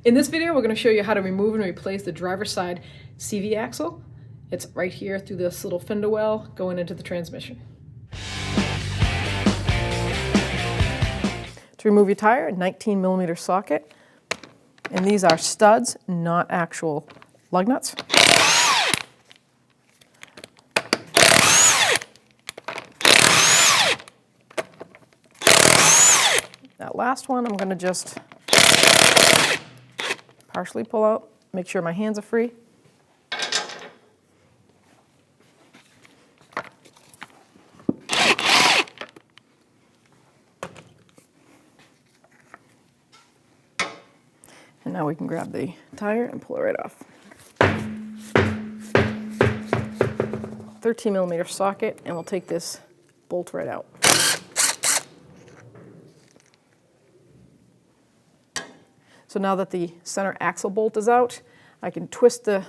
In this video, we're going to show you how to remove and replace the driver's side CV axle. It's right here through this little fender well going into the transmission. To remove your tire, a 19mm socket. And these are studs, not actual lug nuts. That last one, I'm going to just partially pull out, make sure my hands are free. And now we can grab the tire and pull it right off. 13mm socket, and we'll take this bolt right out. So now that the center axle bolt is out, I can twist the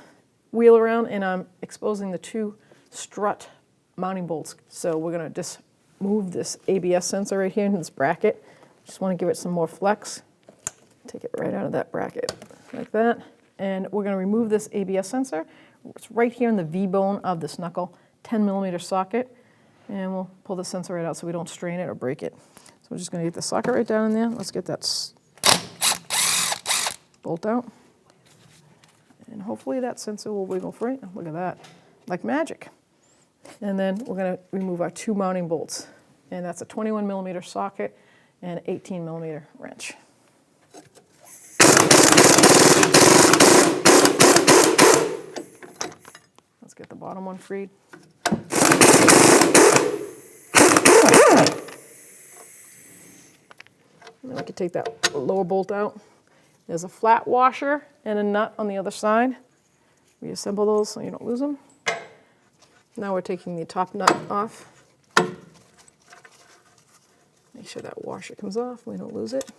wheel around and I'm exposing the two strut mounting bolts. So we're going to just move this ABS sensor right here into this bracket. Just want to give it some more flex. Take it right out of that bracket like that. And we're going to remove this ABS sensor. It's right here in the V-bone of this knuckle, 10mm socket. And we'll pull the sensor right out so we don't strain it or break it. So we're just going to get the socket right down in there. Let's get that bolt out, and hopefully that sensor will wiggle free. Look at that, like magic. And then we're going to remove our two mounting bolts, and that's a 21mm socket and an 18mm wrench. Let's get the bottom one freed. And then we can take that lower bolt out. There's a flat washer and a nut on the other side. Reassemble those so you don't lose them. Now we're taking the top nut off. Make sure that washer comes off, we don't lose it.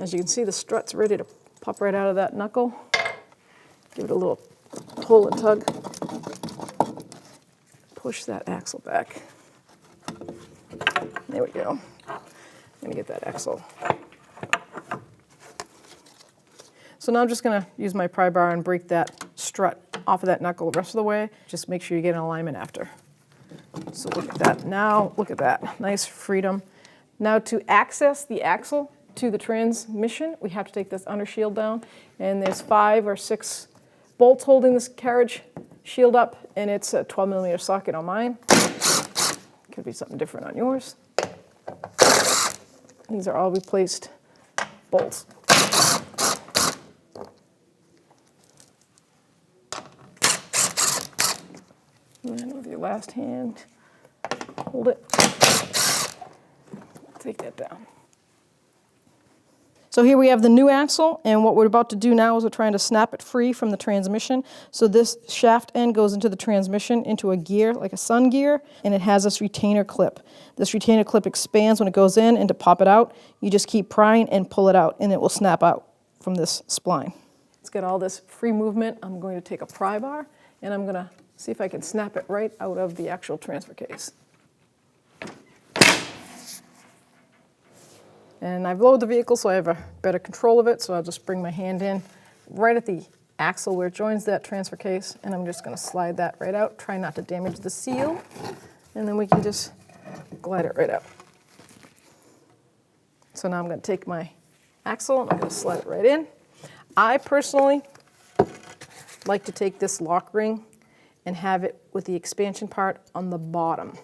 As you can see, the strut's ready to pop right out of that knuckle. Give it a little pull and tug. Push that axle back. There we go. I'm going to get that axle. So now I'm just going to use my pry bar and break that strut off of that knuckle the rest of the way. Just make sure you get in alignment after. So look at that. Now, look at that. Nice freedom. Now to access the axle to the transmission, we have to take this under shield down. And there's 5 or 6 bolts holding this carriage shield up, and it's a 12mm socket on mine. Could be something different on yours. These are all replaced bolts. And then with your last hand, hold it. Take that down. So here we have the new axle, and what we're about to do now is we're trying to snap it free from the transmission. So this shaft end goes into the transmission into a gear, like a sun gear, and it has this retainer clip. This retainer clip expands when it goes in, and to pop it out, you just keep prying and pull it out, and it will snap out from this spline. Let's get all this free movement. I'm going to take a pry bar, and I'm going to see if I can snap it right out of the actual transfer case. And I've lowered the vehicle so I have a better control of it, so I'll just bring my hand in right at the axle where it joins that transfer case, and I'm just going to slide that right out. Try not to damage the seal, and then we can just glide it right out. So now I'm going to take my axle and I'm going to slide it right in. I personally like to take this lock ring and have it with the expansion part on the bottom.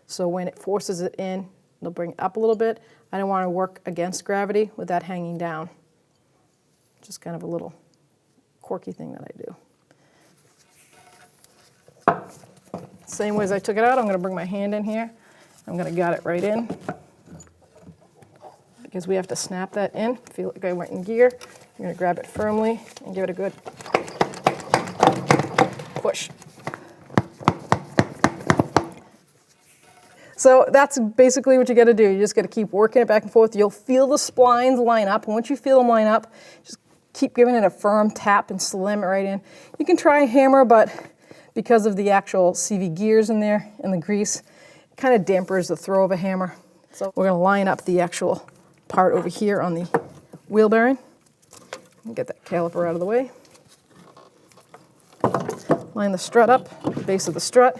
So when it forces it in, it'll bring it up a little bit. I don't want to work against gravity with that hanging down. Just kind of a little quirky thing that I do. Same way as I took it out, I'm going to bring my hand in here. I'm going to gut it right in. Because we have to snap that in. Feel like I went in gear. You're going to grab it firmly and give it a good push. So that's basically what you got to do. You just got to keep working it back and forth. You'll feel the splines line up. And once you feel them line up, just keep giving it a firm tap and slam it right in. You can try a hammer, but because of the actual CV gears in there and the grease, kind of dampers the throw of a hammer. So we're going to line up the actual part over here on the wheel bearing. Get that caliper out of the way. Line the strut up, base of the strut.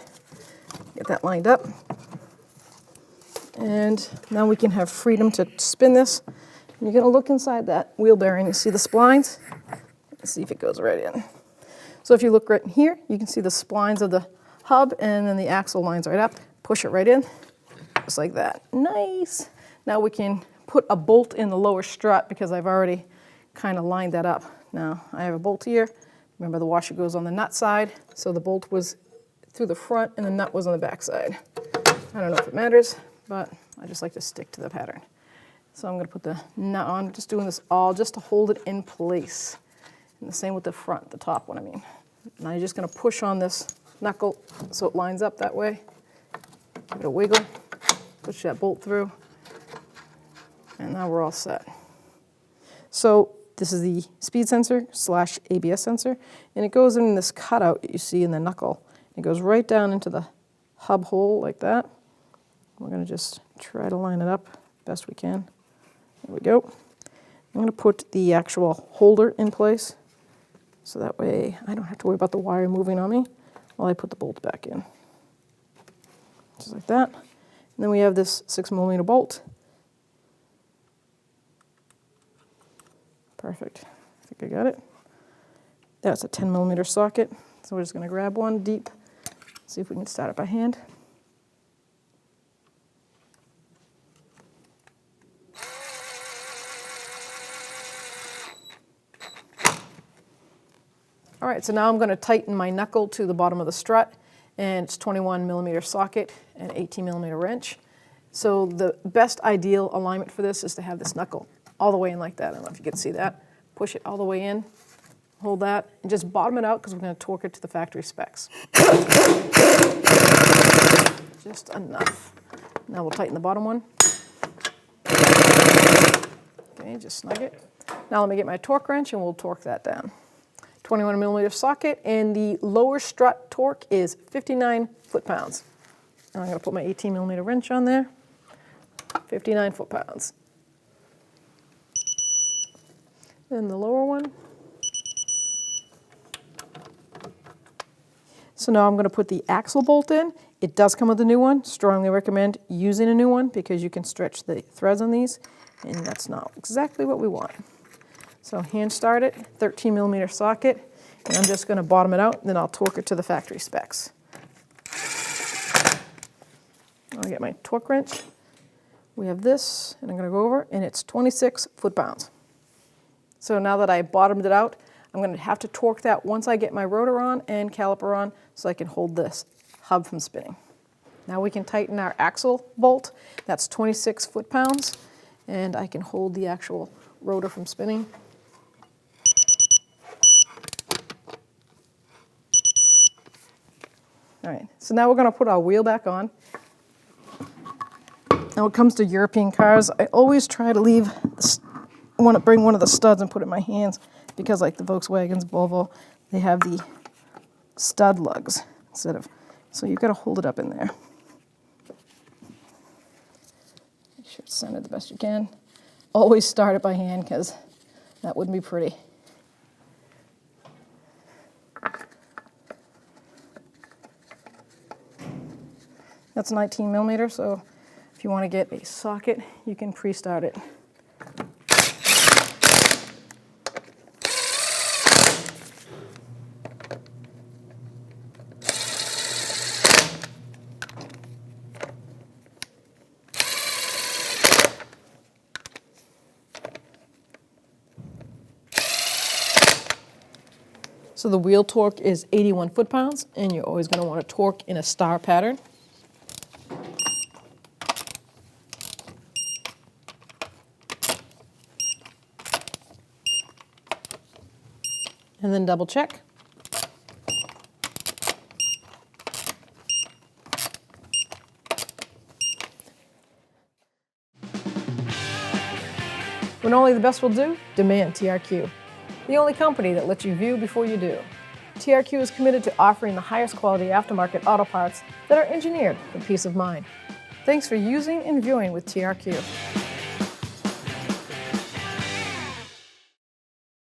Get that lined up. And now we can have freedom to spin this. And you're going to look inside that wheel bearing. You see the splines? Let's see if it goes right in. So if you look right in here, you can see the splines of the hub, and then the axle lines right up. Push it right in, just like that. Nice. Now we can put a bolt in the lower strut because I've already kind of lined that up. Now I have a bolt here. Remember, the washer goes on the nut side, so the bolt was through the front and the nut was on the back side. I don't know if it matters, but I just like to stick to the pattern. So I'm going to put the nut on, just doing this all just to hold it in place. And the same with the front, the top one, I mean. Now you're just going to push on this knuckle so it lines up that way. Give it a wiggle, push that bolt through, and now we're all set. So this is the speed sensor / ABS sensor, and it goes in this cutout that you see in the knuckle. It goes right down into the hub hole like that. We're going to just try to line it up best we can. There we go. I'm going to put the actual holder in place, so that way I don't have to worry about the wire moving on me while I put the bolt back in. Just like that. And then we have this 6mm bolt. Perfect. I think I got it. That's a 10mm socket. So we're just going to grab one deep, see if we can start it by hand. All right, so now I'm going to tighten my knuckle to the bottom of the strut, and it's 21mm socket and 18mm wrench. So the best ideal alignment for this is to have this knuckle all the way in like that. I don't know if you can see that. Push it all the way in, hold that, and just bottom it out because we're going to torque it to the factory specs. Just enough. Now we'll tighten the bottom one. Okay, just snug it. Now let me get my torque wrench and we'll torque that down. 21mm socket, and the lower strut torque is 59 foot-pounds. I'm going to put my 18mm wrench on there. 59 foot-pounds. Then the lower one. So now I'm going to put the axle bolt in. It does come with a new one. Strongly recommend using a new one because you can stretch the threads on these, and that's not exactly what we want. So hand start it, 13mm socket, and I'm just going to bottom it out, and then I'll torque it to the factory specs. I'll get my torque wrench. We have this, and I'm going to go over, and it's 26 foot-pounds. So now that I bottomed it out, I'm going to have to torque that once I get my rotor on and caliper on so I can hold this hub from spinning. Now we can tighten our axle bolt. That's 26 foot-pounds, and I can hold the actual rotor from spinning. All right, so now we're going to put our wheel back on. Now when it comes to European cars, I always try to leave, I want to bring one of the studs and put it in my hands because like the Volkswagens, Volvo, they have the stud lugs instead of, so you've got to hold it up in there. Make sure it's centered the best you can. Always start it by hand because that wouldn't be pretty. That's 19mm, so if you want to get a socket, you can pre-start it. So the wheel torque is 81 foot-pounds, and you're always going to want to torque in a star pattern. And then double check. When only the best will do, demand TRQ. The only company that lets you view before you do. TRQ is committed to offering the highest quality aftermarket auto parts that are engineered for peace of mind. Thanks for using and viewing with TRQ.